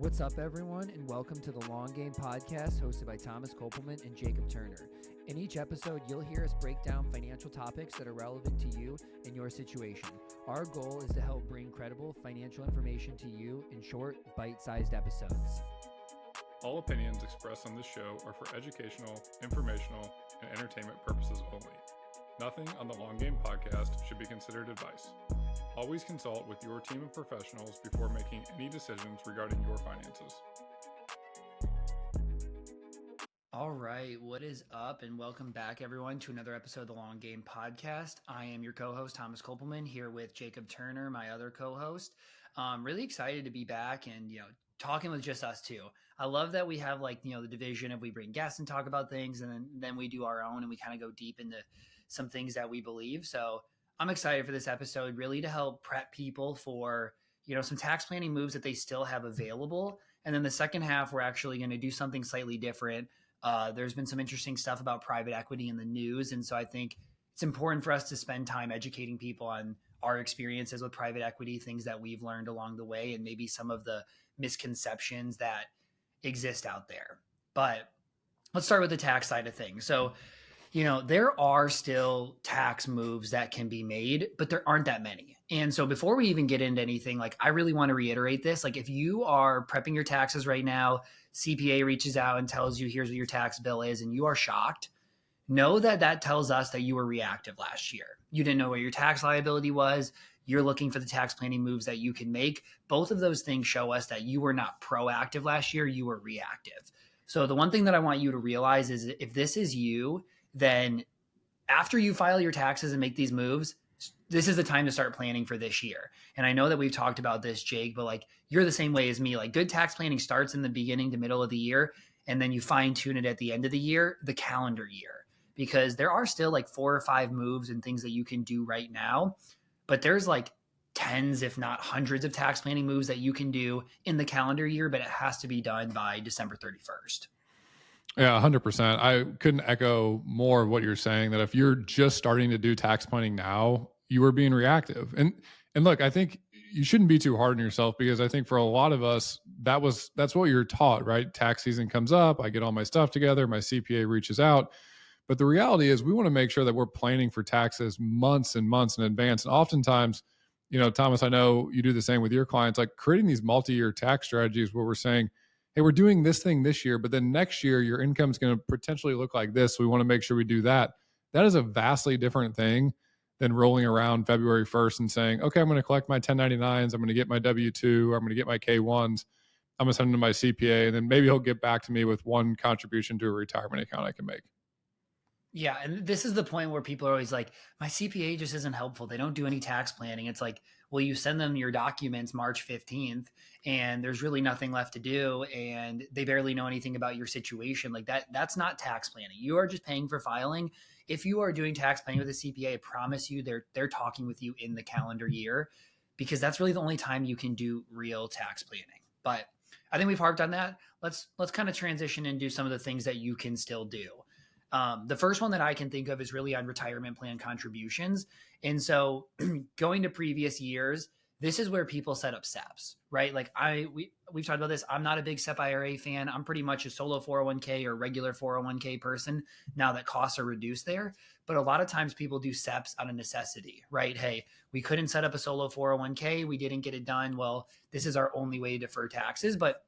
What's up, everyone, and welcome to the Long Game Podcast hosted by Thomas Kopelman and Jacob Turner. In each episode, you'll hear us break down financial topics that are relevant to you and your situation. Our goal is to help bring credible financial information to you in short, bite-sized episodes. All opinions expressed on this show are for educational, informational, and entertainment purposes only. Nothing on the Long Game Podcast should be considered advice. Always consult with your team of professionals before making any decisions regarding your finances. All right, what is up, and welcome back, everyone, to another episode of the Long Game Podcast. I am your co-host, Thomas Kopelman, here with Jacob Turner, my other co-host. Really excited to be back and, talking with just us two. I love that we have the division of we bring guests and talk about things, and then we do our own and we kind of go deep into some things that we believe. So I'm excited for this episode, really to help prep people for, some tax planning moves that they still have available. And then the second half, we're actually going to do something slightly different. There's been some interesting stuff about private equity in the news. And so I think it's important for us to spend time educating people on our experiences with private equity, things that we've learned along the way, and maybe some of the misconceptions that exist out there. But let's start with the tax side of things. So, there are still tax moves that can be made, but there aren't that many. And so before we even get into anything, I really want to reiterate this. If you are prepping your taxes right now, CPA reaches out and tells you, here's what your tax bill is, and you are shocked, know that that tells us that you were reactive last year. You didn't know what your tax liability was. You're looking for the tax planning moves that you can make. Both of those things show us that you were not proactive last year, you were reactive. So the one thing that I want you to realize is if this is you, then after you file your taxes and make these moves, this is the time to start planning for this year. And I know that we've talked about this, Jake, but you're the same way as me. Good tax planning starts in the beginning to middle of the year, and then you fine tune it at the end of the year, the calendar year, because there are still 4 or 5 moves and things that you can do right now, but there's tens, if not hundreds of tax planning moves that you can do in the calendar year, but it has to be done by December 31st. Yeah, 100%. I couldn't echo more of what you're saying, that if you're just starting to do tax planning now, you are being reactive. And look, I think you shouldn't be too hard on yourself, because I think for a lot of us, that's what you're taught, right? Tax season comes up, I get all my stuff together, my CPA reaches out. But the reality is we want to make sure that we're planning for taxes months and months in advance. And oftentimes, Thomas, I know you do the same with your clients, creating these multi-year tax strategies where we're saying, hey, we're doing this thing this year, but then next year your income is going to potentially look like this. So we want to make sure we do that. That is a vastly different thing than rolling around February 1st and saying, okay, I'm going to collect my 1099s. I'm going to get my W-2, or I'm going to get my K-1s. I'm going to send them to my CPA, and then maybe he'll get back to me with one contribution to a retirement account I can make. Yeah. And this is the point where people are always like, my CPA just isn't helpful. They don't do any tax planning. It's well, you send them your documents March 15th and there's really nothing left to do. And they barely know anything about your situation. That's not tax planning. You are just paying for filing. If you are doing tax planning with a CPA, I promise you they're talking with you in the calendar year, because that's really the only time you can do real tax planning. But I think we've harped on that. Let's kind of transition and do some of the things that you can still do. The first one that I can think of is really on retirement plan contributions. And so going to previous years, this is where people set up SEPs, right? We've talked about this. I'm not a big SEP IRA fan. I'm pretty much a solo 401k or regular 401k person now that costs are reduced there. But a lot of times people do SEPs out of necessity, right? Hey, we couldn't set up a solo 401k. We didn't get it done. Well, this is our only way to defer taxes. But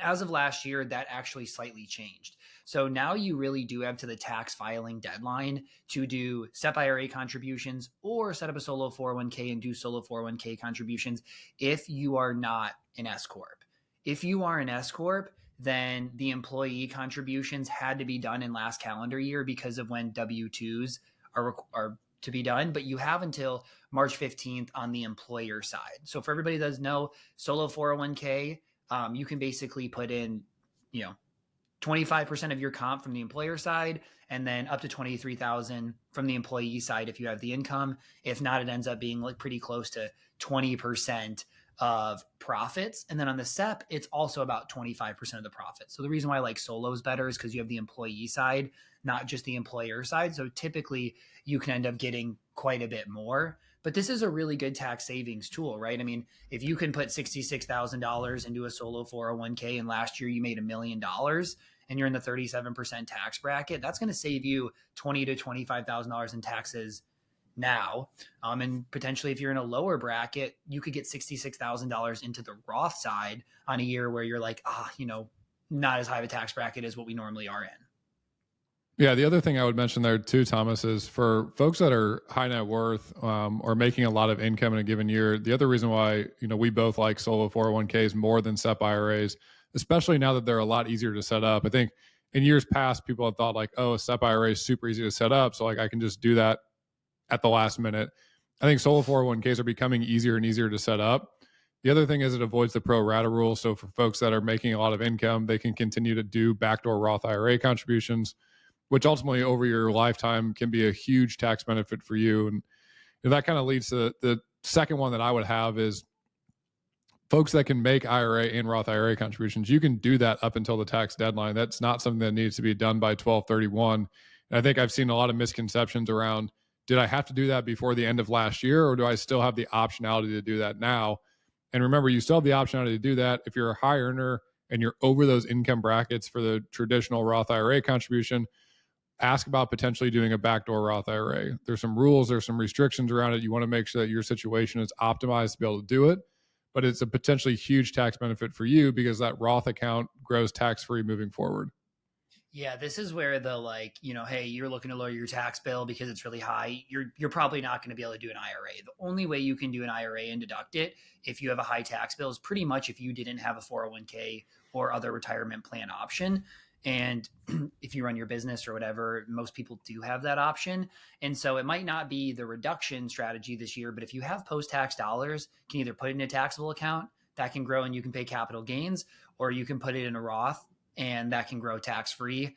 as of last year, that actually slightly changed. So now you really do have to the tax filing deadline to do SEP IRA contributions or set up a solo 401k and do solo 401k contributions if you are not an S Corp. If you are an S Corp, then the employee contributions had to be done in last calendar year because of when W-2s are to be done, but you have until March 15th on the employer side. So for everybody that does know, solo 401k, you can basically put in, 25% of your comp from the employer side, and then up to $23,000 from the employee side if you have the income. If not, it ends up being pretty close to 20% of profits. And then on the SEP, it's also about 25% of the profits. So the reason why I like solos better is because you have the employee side, not just the employer side. So typically you can end up getting quite a bit more. But this is a really good tax savings tool, right? I mean, if you can put $66,000 into a solo 401k and last year you made $1 million and you're in the 37% tax bracket, that's going to save you $20,000 to $25,000 in taxes now. And potentially, if you're in a lower bracket, you could get $66,000 into the Roth side on a year where you're like, not as high of a tax bracket as what we normally are in. Yeah, the other thing I would mention there too, Thomas, is for folks that are high net worth or making a lot of income in a given year. The other reason why we both like solo 401ks more than SEP IRAs, especially now that they're a lot easier to set up. I think in years past, people have thought like, oh, a SEP IRA is super easy to set up, so like I can just do that at the last minute. I think solo 401ks are becoming easier and easier to set up. The other thing is it avoids the pro rata rule. So for folks that are making a lot of income, they can continue to do backdoor Roth IRA contributions, which ultimately over your lifetime can be a huge tax benefit for you. And that kind of leads to the second one that I would have is folks that can make IRA and Roth IRA contributions. You can do that up until the tax deadline. That's not something that needs to be done by 12/31. And I think I've seen a lot of misconceptions around, did I have to do that before the end of last year, or do I still have the optionality to do that now? And remember, you still have the optionality to do that if you're a high earner and you're over those income brackets for the traditional Roth IRA contribution. Ask about potentially doing a backdoor Roth IRA. There's some rules, there's some restrictions around it. You want to make sure that your situation is optimized to be able to do it, but it's a potentially huge tax benefit for you because that Roth account grows tax-free moving forward. Yeah, this is where the hey, you're looking to lower your tax bill because it's really high. You're probably not going to be able to do an IRA. The only way you can do an IRA and deduct it if you have a high tax bill is pretty much if you didn't have a 401k or other retirement plan option. And if you run your business or whatever, most people do have that option. And so it might not be the reduction strategy this year, but if you have post-tax dollars, you can either put it in a taxable account that can grow and you can pay capital gains, or you can put it in a Roth and that can grow tax-free.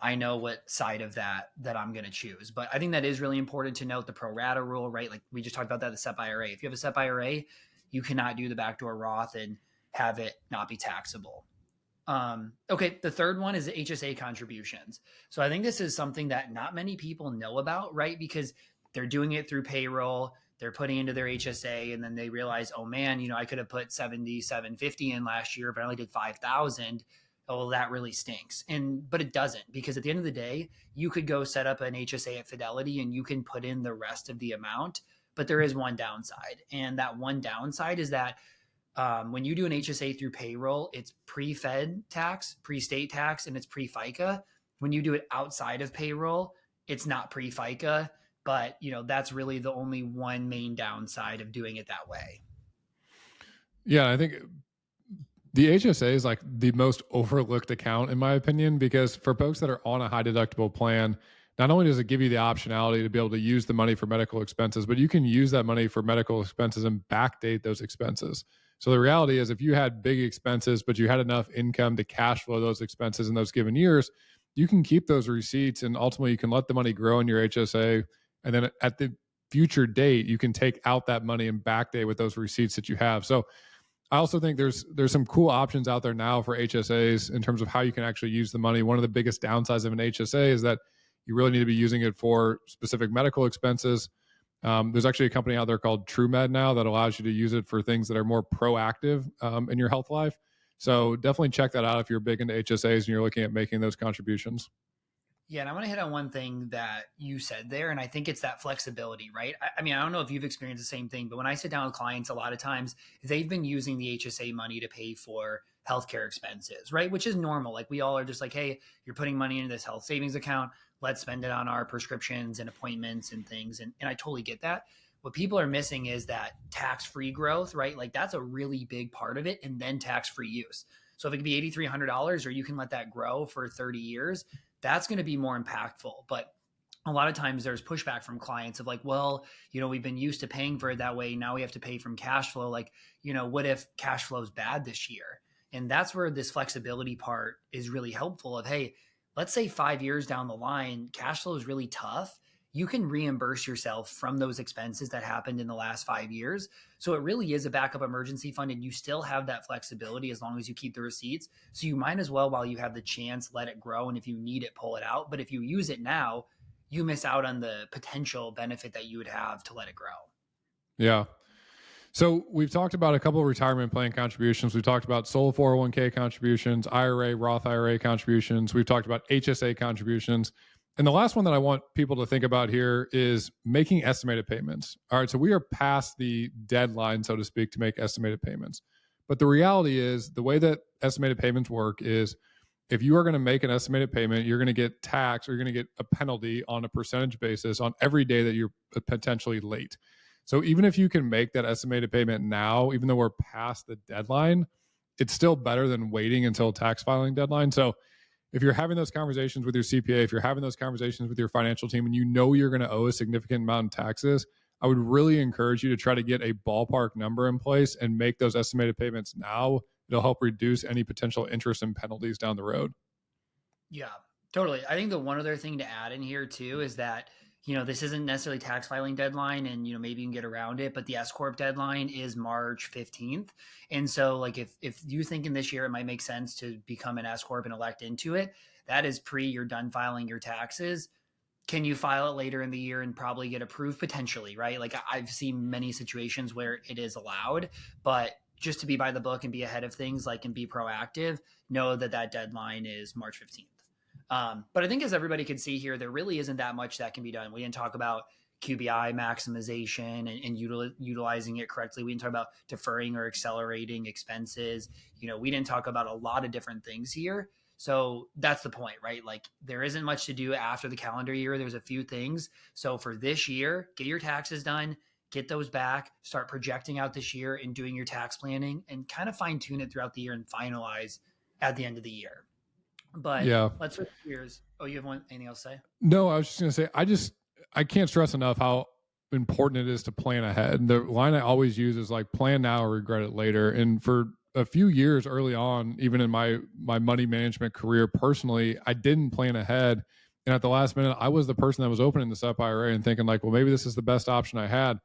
I know what side of that I'm going to choose, but I think that is really important to note the pro rata rule, right? Like we just talked about that, the SEP IRA. If you have a SEP IRA, you cannot do the backdoor Roth and have it not be taxable. Okay, the third one is the HSA contributions. So I think this is something that not many people know about, right? Because they're doing it through payroll, they're putting into their HSA, and then they realize, oh man, I could have put 7,750 in last year, but I only did 5,000. Oh, well, that really stinks. But it doesn't, because at the end of the day, you could go set up an HSA at Fidelity and you can put in the rest of the amount. But there is one downside, and that one downside is that when you do an HSA through payroll, it's pre-Fed tax, pre-state tax, and it's pre-FICA. When you do it outside of payroll, it's not pre-FICA, but that's really the only one main downside of doing it that way. Yeah, I think the HSA is like the most overlooked account in my opinion, because for folks that are on a high deductible plan, not only does it give you the optionality to be able to use the money for medical expenses, but you can use that money for medical expenses and backdate those expenses. So the reality is if you had big expenses, but you had enough income to cash flow those expenses in those given years, you can keep those receipts and ultimately you can let the money grow in your HSA. And then at the future date, you can take out that money and backdate with those receipts that you have. So I also think there's some cool options out there now for HSAs in terms of how you can actually use the money. One of the biggest downsides of an HSA is that you really need to be using it for specific medical expenses. There's actually a company out there called TrueMed now that allows you to use it for things that are more proactive in your health life. So definitely check that out if you're big into HSAs and you're looking at making those contributions. Yeah, and I want to hit on one thing that you said there, and I think it's that flexibility, right? I mean, I don't know if you've experienced the same thing, but when I sit down with clients, a lot of times they've been using the HSA money to pay for healthcare expenses, right? Which is normal. Like we all are just like, hey, you're putting money into this health savings account. Let's spend it on our prescriptions and appointments and things. And I totally get that. What people are missing is that tax-free growth, right? Like that's a really big part of it. And then tax-free use. So if it could be $8,300 or you can let that grow for 30 years, that's going to be more impactful. But a lot of times there's pushback from clients of like, well, we've been used to paying for it that way. Now we have to pay from cash flow. Like, what if cash flow is bad this year? And that's where this flexibility part is really helpful of, hey, let's say 5 years down the line, cash flow is really tough. You can reimburse yourself from those expenses that happened in the last 5 years. So it really is a backup emergency fund, and you still have that flexibility as long as you keep the receipts. So you might as well, while you have the chance, let it grow. And if you need it, pull it out. But if you use it now, you miss out on the potential benefit that you would have to let it grow. Yeah. So we've talked about a couple of retirement plan contributions. We've talked about solo 401k contributions, IRA, Roth IRA contributions. We've talked about HSA contributions. And the last one that I want people to think about here is making estimated payments. All right. So we are past the deadline, so to speak, to make estimated payments. But the reality is the way that estimated payments work is if you are going to make an estimated payment, you're going to get taxed or you're going to get a penalty on a percentage basis on every day that you're potentially late. So even if you can make that estimated payment now, even though we're past the deadline, it's still better than waiting until tax filing deadline. So if you're having those conversations with your CPA, if you're having those conversations with your financial team and you know you're going to owe a significant amount in taxes, I would really encourage you to try to get a ballpark number in place and make those estimated payments now. It'll help reduce any potential interest and penalties down the road. Yeah, totally. I think the one other thing to add in here too is that, this isn't necessarily tax filing deadline and, maybe you can get around it, but the S Corp deadline is March 15th. And so like if you think in this year it might make sense to become an S Corp and elect into it, that is pre you're done filing your taxes. Can you file it later in the year and probably get approved potentially, right? Like I've seen many situations where it is allowed, but just to be by the book and be ahead of things, like, and be proactive, know that that deadline is March 15th. But I think as everybody can see here, there really isn't that much that can be done. We didn't talk about QBI maximization and utilizing it correctly. We didn't talk about deferring or accelerating expenses. We didn't talk about a lot of different things here. So that's the point, right? Like there isn't much to do after the calendar year. There's a few things. So for this year, get your taxes done, get those back, start projecting out this year and doing your tax planning and kind of fine tune it throughout the year and finalize at the end of the year. But Yeah. let's switch gears. Oh, you have anything else to say? No, I was just going to say, I can't stress enough how important it is to plan ahead. The line I always use is like plan now or regret it later. And for a few years early on, even in my money management career personally, I didn't plan ahead. And at the last minute, I was the person that was opening the SEP IRA and thinking like, well, maybe this is the best option I had.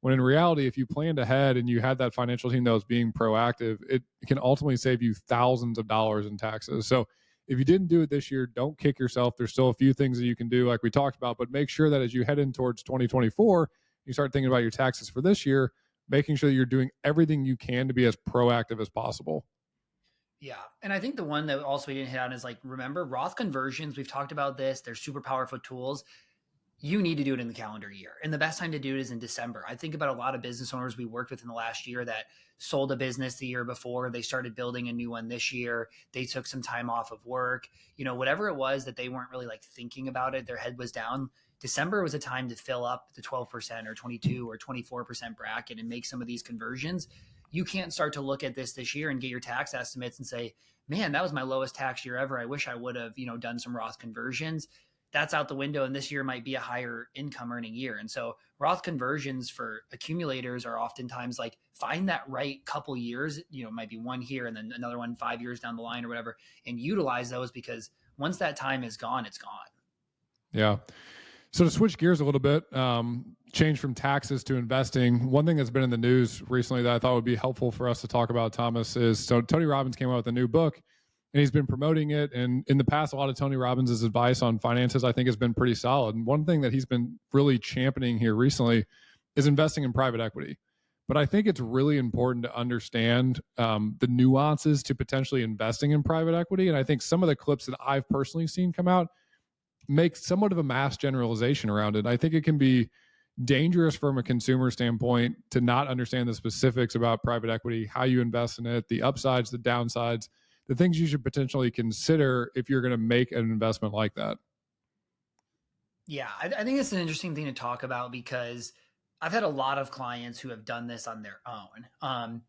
When in reality, if you planned ahead and you had that financial team that was being proactive, it can ultimately save you thousands of dollars in taxes. So if you didn't do it this year, don't kick yourself. There's still a few things that you can do, like we talked about, but make sure that as you head in towards 2024, you start thinking about your taxes for this year, making sure that you're doing everything you can to be as proactive as possible. Yeah. And I think the one that also we didn't hit on is like, remember Roth conversions. We've talked about this. They're super powerful tools. You need to do it in the calendar year. And the best time to do it is in December. I think about a lot of business owners we worked with in the last year that sold a business the year before. They started building a new one this year. They took some time off of work, whatever it was that they weren't really like thinking about it. Their head was down. December was a time to fill up the 12% or 22 or 24% bracket and make some of these conversions. You can't start to look at this year and get your tax estimates and say, man, that was my lowest tax year ever. I wish I would have, done some Roth conversions. That's out the window, and this year might be a higher income earning year. And so Roth conversions for accumulators are oftentimes like find that right couple years, might be one here and then another one 5 years down the line or whatever, and utilize those because once that time is gone, it's gone. Yeah. So to switch gears a little bit, change from taxes to investing. One thing that's been in the news recently that I thought would be helpful for us to talk about, Thomas, is so Tony Robbins came out with a new book and he's been promoting it. And in the past, a lot of Tony Robbins' advice on finances, I think, has been pretty solid. And one thing that he's been really championing here recently is investing in private equity. But I think it's really important to understand the nuances to potentially investing in private equity. And I think some of the clips that I've personally seen come out make somewhat of a mass generalization around it. I think it can be dangerous from a consumer standpoint to not understand the specifics about private equity, how you invest in it, the upsides, the downsides, the things you should potentially consider if you're going to make an investment like that. Yeah, I think it's an interesting thing to talk about because I've had a lot of clients who have done this on their own.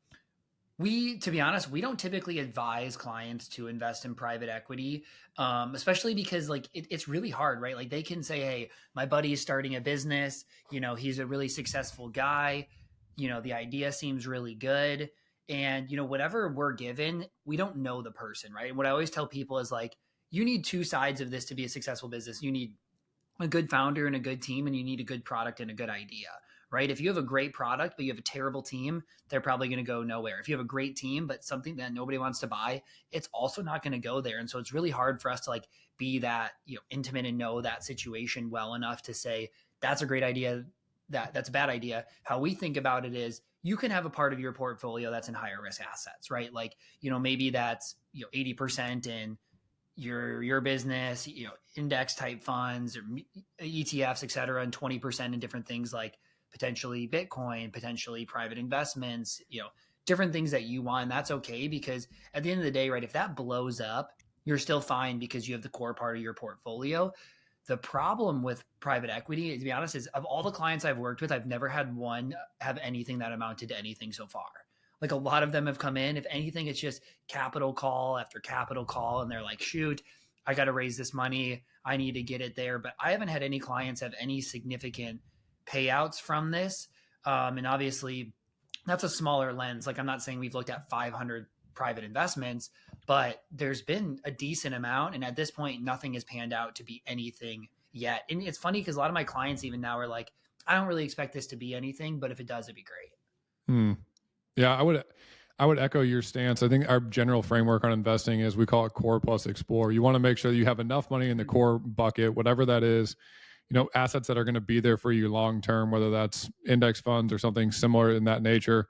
To be honest, we don't typically advise clients to invest in private equity, especially because like it's really hard, right? Like they can say, "Hey, my buddy is starting a business. He's a really successful guy. The idea seems really good." And whatever we're given, we don't know the person, right? And what I always tell people is like, you need two sides of this to be a successful business. You need a good founder and a good team, and you need a good product and a good idea, right? If you have a great product, but you have a terrible team, they're probably going to go nowhere. If you have a great team, but something that nobody wants to buy, it's also not going to go there. And so it's really hard for us to like be that, intimate and know that situation well enough to say, that's a great idea. that's a bad idea. How we think about it is you can have a part of your portfolio that's in higher risk assets, right? Like, maybe that's, 80% in your business, index type funds or ETFs, et cetera, and 20% in different things like potentially Bitcoin, potentially private investments, different things that you want. And that's okay, because at the end of the day, right, if that blows up, you're still fine because you have the core part of your portfolio. The problem with private equity, to be honest, is of all the clients I've worked with, I've never had one have anything that amounted to anything so far. Like, a lot of them have come in. If anything, it's just capital call after capital call. And they're like, shoot, I got to raise this money. I need to get it there. But I haven't had any clients have any significant payouts from this. And obviously, that's a smaller lens. Like, I'm not saying we've looked at 500 private investments, but there's been a decent amount. And at this point, nothing has panned out to be anything yet. And it's funny because a lot of my clients even now are like, I don't really expect this to be anything, but if it does, it'd be great. Yeah, I would echo your stance. I think our general framework on investing is we call it core plus explore. You want to make sure that you have enough money in the core bucket, whatever that is, assets that are going to be there for you long term, whether that's index funds or something similar in that nature.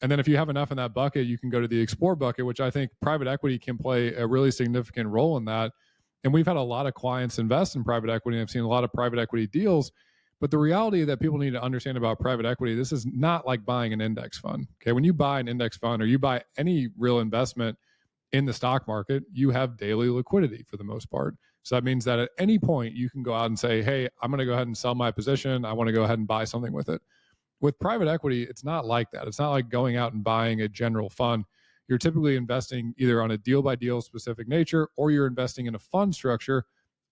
And then if you have enough in that bucket, you can go to the explore bucket, which I think private equity can play a really significant role in that. And we've had a lot of clients invest in private equity, and I've seen a lot of private equity deals. But the reality that people need to understand about private equity, this is not like buying an index fund. Okay. When you buy an index fund or you buy any real investment in the stock market, you have daily liquidity for the most part. So that means that at any point you can go out and say, hey, I'm going to go ahead and sell my position. I want to go ahead and buy something with it. With private equity, it's not like that. It's not like going out and buying a general fund. You're typically investing either on a deal by deal specific nature, or you're investing in a fund structure.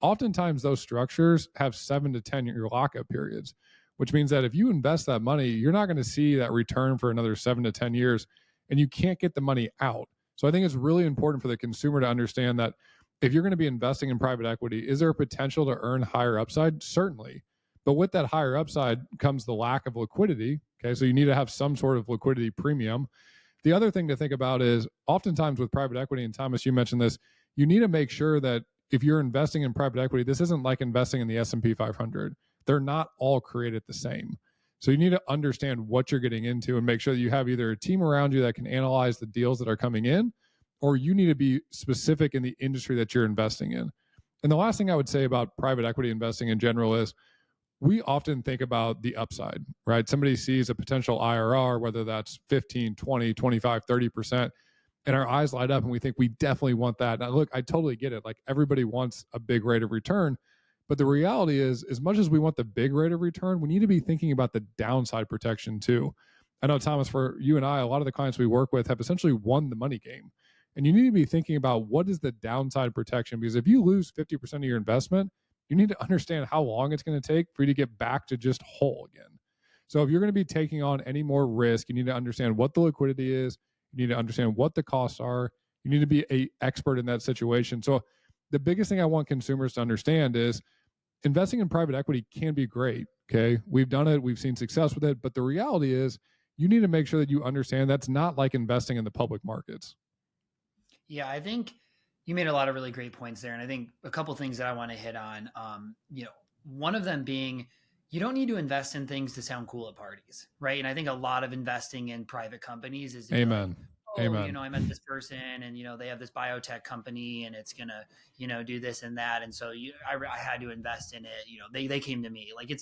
Oftentimes those structures have 7 to 10 year lockup periods, which means that if you invest that money, you're not going to see that return for another 7 to 10 years, and you can't get the money out. So I think it's really important for the consumer to understand that if you're going to be investing in private equity, is there a potential to earn higher upside? Certainly. But with that higher upside comes the lack of liquidity. Okay. So you need to have some sort of liquidity premium. The other thing to think about is oftentimes with private equity, and Thomas, you mentioned this, you need to make sure that if you're investing in private equity, this isn't like investing in the S&P 500. They're not all created the same. So you need to understand what you're getting into and make sure that you have either a team around you that can analyze the deals that are coming in, or you need to be specific in the industry that you're investing in. And the last thing I would say about private equity investing in general is we often think about the upside, right? Somebody sees a potential IRR, whether that's 15, 20, 25, 30%, and our eyes light up and we think we definitely want that. Now, look, I totally get it. Like, everybody wants a big rate of return. But the reality is, as much as we want the big rate of return, we need to be thinking about the downside protection too. I know, Thomas, for you and I, a lot of the clients we work with have essentially won the money game. And you need to be thinking about what is the downside protection, because if you lose 50% of your investment, you need to understand how long it's going to take for you to get back to just whole again. So if you're going to be taking on any more risk, you need to understand what the liquidity is. You need to understand what the costs are. You need to be an expert in that situation. So the biggest thing I want consumers to understand is investing in private equity can be great. Okay. We've done it. We've seen success with it. But the reality is you need to make sure that you understand that's not like investing in the public markets. Yeah, I think you made a lot of really great points there. And I think a couple things that I want to hit on, one of them being, you don't need to invest in things to sound cool at parties, right? And I think a lot of investing in private companies is to be like, Amen. oh, Amen. I met this person and, they have this biotech company and it's going to, do this and that. And so I had to invest in it. They came to me. Like,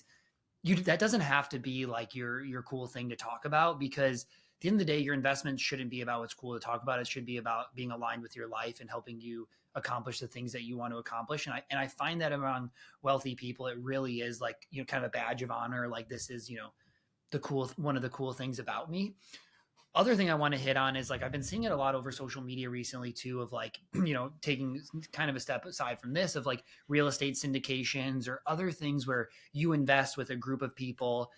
that doesn't have to be like your cool thing to talk about, because at the end of the day, your investment shouldn't be about what's cool to talk about. It should be about being aligned with your life and helping you accomplish the things that you want to accomplish. And I find that among wealthy people, it really is like, kind of a badge of honor. Like, this is, one of the cool things about me. Other thing I want to hit on is, like, I've been seeing it a lot over social media recently too, of like, taking kind of a step aside from this, of like real estate syndications or other things where you invest with a group of people.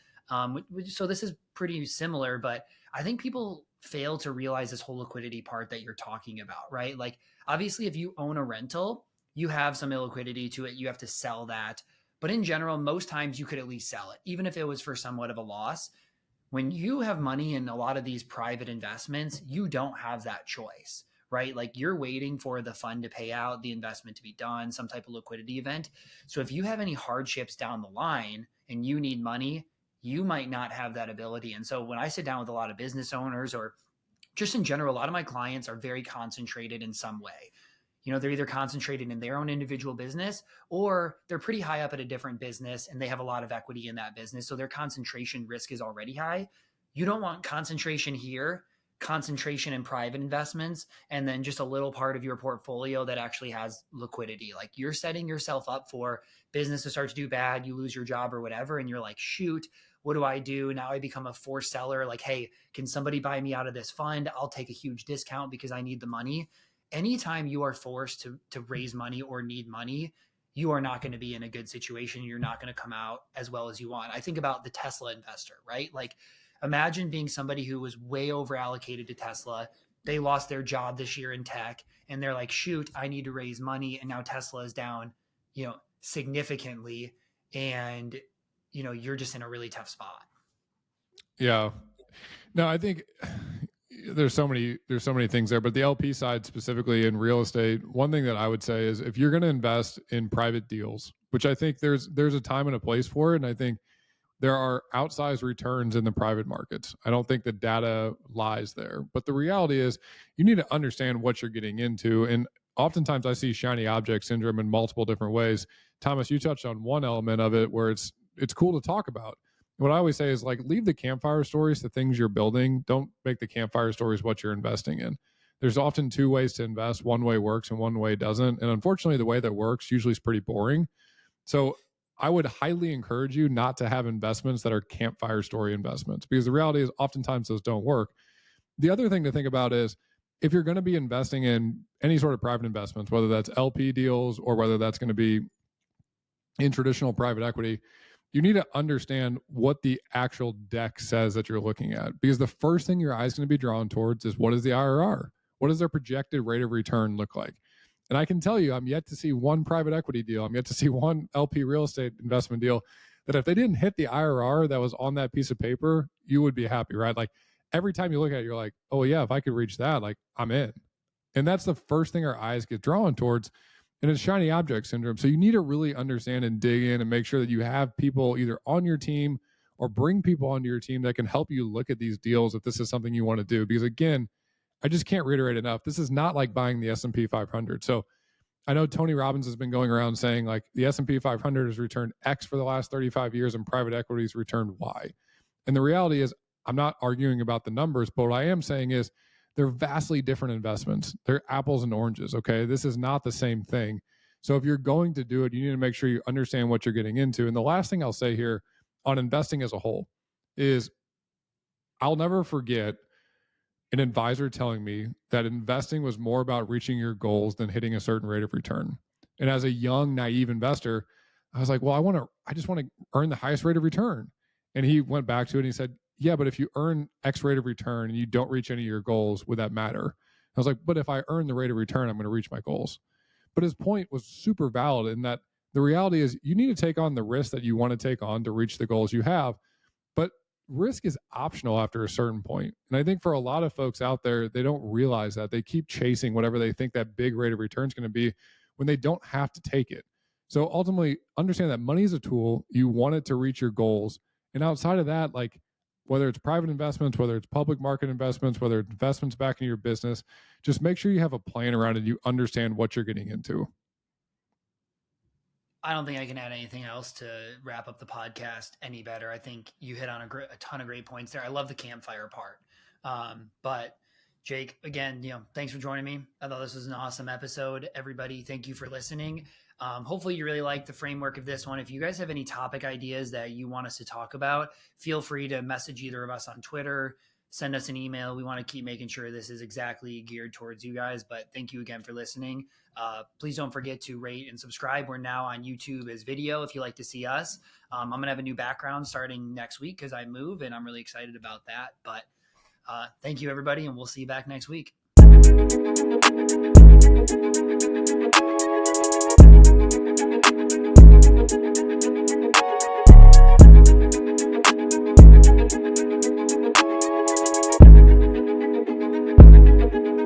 So this is pretty similar, but I think people fail to realize this whole liquidity part that you're talking about, right? Like, obviously, if you own a rental, you have some illiquidity to it. You have to sell that. But in general, most times you could at least sell it, even if it was for somewhat of a loss. When you have money in a lot of these private investments, you don't have that choice, right? Like, you're waiting for the fund to pay out, the investment to be done, some type of liquidity event. So if you have any hardships down the line and you need money, you might not have that ability. And so when I sit down with a lot of business owners, or just in general, a lot of my clients are very concentrated in some way. They're either concentrated in their own individual business, or they're pretty high up at a different business and they have a lot of equity in that business. So their concentration risk is already high. You don't want concentration here, concentration in private investments, and then just a little part of your portfolio that actually has liquidity. Like, you're setting yourself up for business to start to do bad, you lose your job or whatever, and you're like, shoot, what do I do? Now I become a forced seller. Like, hey, can somebody buy me out of this fund? I'll take a huge discount because I need the money. Anytime you are forced to raise money or need money, you are not going to be in a good situation. You're not going to come out as well as you want. I think about the Tesla investor, right? Like, imagine being somebody who was way over allocated to Tesla. They lost their job this year in tech, and they're like, shoot, I need to raise money. And now Tesla is down, significantly. And, you're just in a really tough spot. Yeah. No, I think there's so many things there, but the LP side specifically in real estate, one thing that I would say is, if you're going to invest in private deals, which I think there's a time and a place for it, and I think there are outsized returns in the private markets. I don't think the data lies there, but the reality is you need to understand what you're getting into. And oftentimes I see shiny object syndrome in multiple different ways. Thomas, you touched on one element of it where it's cool to talk about. What I always say is, like, leave the campfire stories to things you're building. Don't make the campfire stories what you're investing in. There's often two ways to invest. One way works and one way doesn't. And unfortunately, the way that works usually is pretty boring. So I would highly encourage you not to have investments that are campfire story investments, because the reality is oftentimes those don't work. The other thing to think about is, if you're going to be investing in any sort of private investments, whether that's LP deals or whether that's going to be in traditional private equity, you need to understand what the actual deck says that you're looking at, because the first thing your eye is going to be drawn towards is, what is the IRR? What does their projected rate of return look like? And I can tell you, I'm yet to see one private equity deal, I'm yet to see one LP real estate investment deal that if they didn't hit the IRR that was on that piece of paper, you would be happy, right? Like, every time you look at it, you're like, oh yeah, if I could reach that, like, I'm in. And that's the first thing our eyes get drawn towards. And it's shiny object syndrome. So you need to really understand and dig in and make sure that you have people either on your team or bring people onto your team that can help you look at these deals if this is something you want to do. Because again, I just can't reiterate enough, this is not like buying the S&P 500. So I know Tony Robbins has been going around saying, like, the S&P 500 has returned X for the last 35 years and private equities returned Y. And the reality is, I'm not arguing about the numbers, but what I am saying is, they're vastly different investments. They're apples and oranges, okay? This is not the same thing. So if you're going to do it, you need to make sure you understand what you're getting into. And the last thing I'll say here on investing as a whole is, I'll never forget an advisor telling me that investing was more about reaching your goals than hitting a certain rate of return. And as a young, naive investor, I was like, well, I just want to earn the highest rate of return. And he went back to it and he said, yeah, but if you earn X rate of return and you don't reach any of your goals, would that matter? I was like, but if I earn the rate of return, I'm going to reach my goals. But his point was super valid in that the reality is, you need to take on the risk that you want to take on to reach the goals you have. But risk is optional after a certain point. And I think for a lot of folks out there, they don't realize that. They keep chasing whatever they think that big rate of return is going to be when they don't have to take it. So ultimately, understand that money is a tool. You want it to reach your goals. And outside of that, like, whether it's private investments, whether it's public market investments, whether it's investments back in your business, just make sure you have a plan around it. You understand what you're getting into. I don't think I can add anything else to wrap up the podcast any better. I think you hit on a ton of great points there. I love the campfire part. But Jake, again, thanks for joining me. I thought this was an awesome episode. Everybody, thank you for listening. Hopefully you really like the framework of this one. If you guys have any topic ideas that you want us to talk about, feel free to message either of us on Twitter, send us an email. We want to keep making sure this is exactly geared towards you guys, but thank you again for listening. Please don't forget to rate and subscribe. We're now on YouTube as video if you like to see us. I'm going to have a new background starting next week because I move, and I'm really excited about that. But thank you, everybody, and we'll see you back next week.